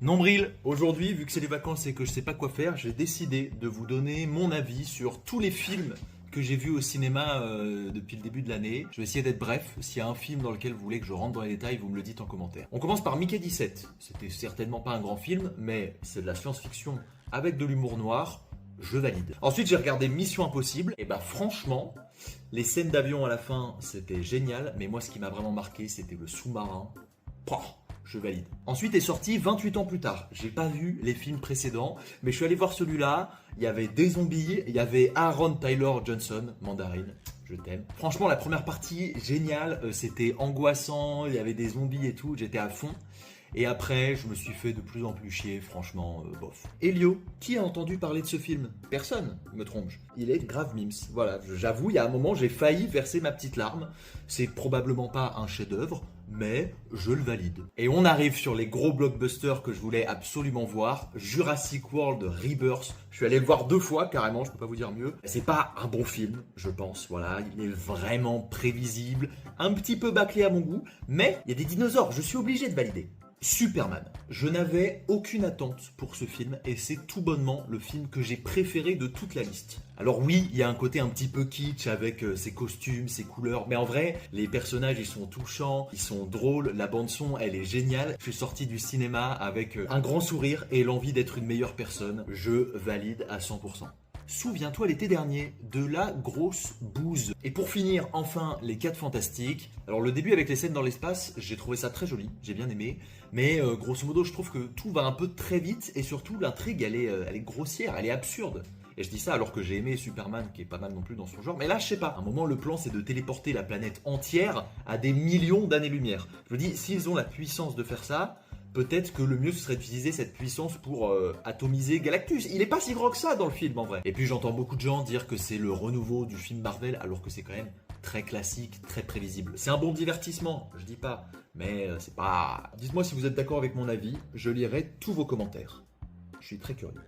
Nombril, aujourd'hui, vu que c'est les vacances et que je sais pas quoi faire, j'ai décidé de vous donner mon avis sur tous les films que j'ai vus au cinéma depuis le début de l'année. Je vais essayer d'être bref. S'il y a un film dans lequel vous voulez que je rentre dans les détails, vous me le dites en commentaire. On commence par Mickey 17. C'était certainement pas un grand film, mais c'est de la science-fiction avec de l'humour noir. Je valide. Ensuite, j'ai regardé Mission Impossible. Et bah franchement, les scènes d'avion à la fin, c'était génial. Mais moi, ce qui m'a vraiment marqué, c'était le sous-marin. Pouah, je valide. Ensuite est sorti 28 ans plus tard. J'ai pas vu les films précédents, mais je suis allé voir celui-là. Il y avait des zombies, il y avait Aaron Taylor Johnson, Mandarine. Je t'aime. Franchement, la première partie, géniale. C'était angoissant, il y avait des zombies et tout. J'étais à fond. Et après, je me suis fait de plus en plus chier, franchement, bof. Elio, qui a entendu parler de ce film? Personne, me trompe-je. Il est grave mimes. Voilà, j'avoue, il y a un moment, j'ai failli verser ma petite larme. C'est probablement pas un chef-d'œuvre, mais je le valide. Et on arrive sur les gros blockbusters que je voulais absolument voir. Jurassic World Rebirth. Je suis allé le voir 2 fois, carrément, je peux pas vous dire mieux. C'est pas un bon film, je pense, voilà. Il est vraiment prévisible, un petit peu bâclé à mon goût, mais il y a des dinosaures, je suis obligé de valider. Superman. Je n'avais aucune attente pour ce film et c'est tout bonnement le film que j'ai préféré de toute la liste. Alors oui, il y a un côté un petit peu kitsch avec ses costumes, ses couleurs, mais en vrai, les personnages ils sont touchants, ils sont drôles, la bande son elle est géniale. Je suis sorti du cinéma avec un grand sourire et l'envie d'être une meilleure personne. Je valide à 100%. Souviens-toi l'été dernier de la grosse bouse. Et pour finir, enfin, les 4 fantastiques. Alors le début avec les scènes dans l'espace, j'ai trouvé ça très joli, j'ai bien aimé. Mais grosso modo, je trouve que tout va un peu très vite et surtout l'intrigue, elle est grossière, elle est absurde. Et je dis ça alors que j'ai aimé Superman, qui est pas mal non plus dans son genre. Mais là, je sais pas. À un moment, le plan, c'est de téléporter la planète entière à des millions d'années-lumière. Je me dis, s'ils ont la puissance de faire ça, peut-être que le mieux ce serait d'utiliser cette puissance pour atomiser Galactus. Il est pas si gros que ça dans le film en vrai. Et puis j'entends beaucoup de gens dire que c'est le renouveau du film Marvel alors que c'est quand même très classique, très prévisible. C'est un bon divertissement, je dis pas, mais c'est pas... Dites-moi si vous êtes d'accord avec mon avis, je lirai tous vos commentaires. Je suis très curieux.